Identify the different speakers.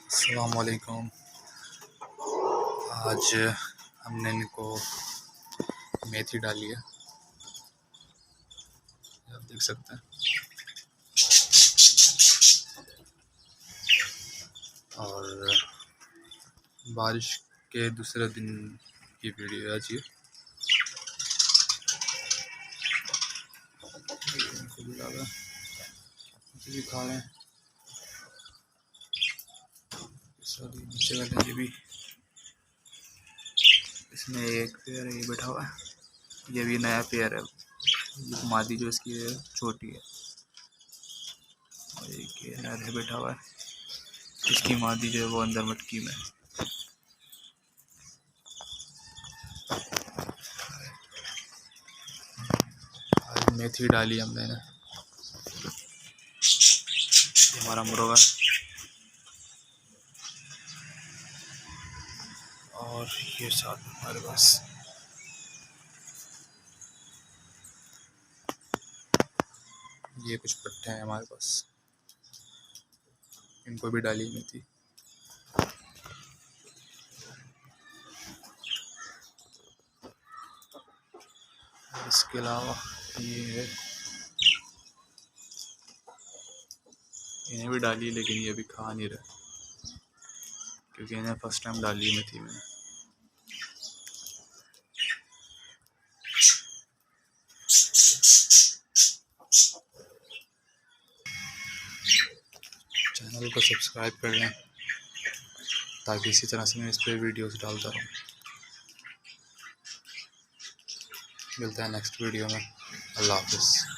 Speaker 1: अस्सलाम वालेकुम। आज हमने इनको मेथी डाली है, आप देख सकते हैं। और बारिश के दूसरे दिन की वीडियो है आज ये। भी खा रहे हैं, नीचे वाले ये भी। इसमें एक पेयर है, ये बैठा हुआ है, ये भी नया पेयर है। ये मादी जो इसकी है छोटी है, और एक ये नर है बैठा हुआ है, इसकी मादी जो है वो अंदर मटकी में। आज मेथी डाली हमने ना, हमारा मुर्गा और ये साथ हमारे पास ये कुछ पट्टे हैं हमारे पास, इनको भी डाली मेथी। इसके अलावा ये है, इन्हें भी डाली, लेकिन ये भी खा नहीं रहे क्योंकि इन्हें फर्स्ट टाइम डाली मेथी मैंने। चैनल को सब्सक्राइब कर लें ताकि इसी तरह से मैं इस पर वीडियोस डालता रहूँ। मिलता है नेक्स्ट वीडियो में। अल्लाह हाफ़िज़।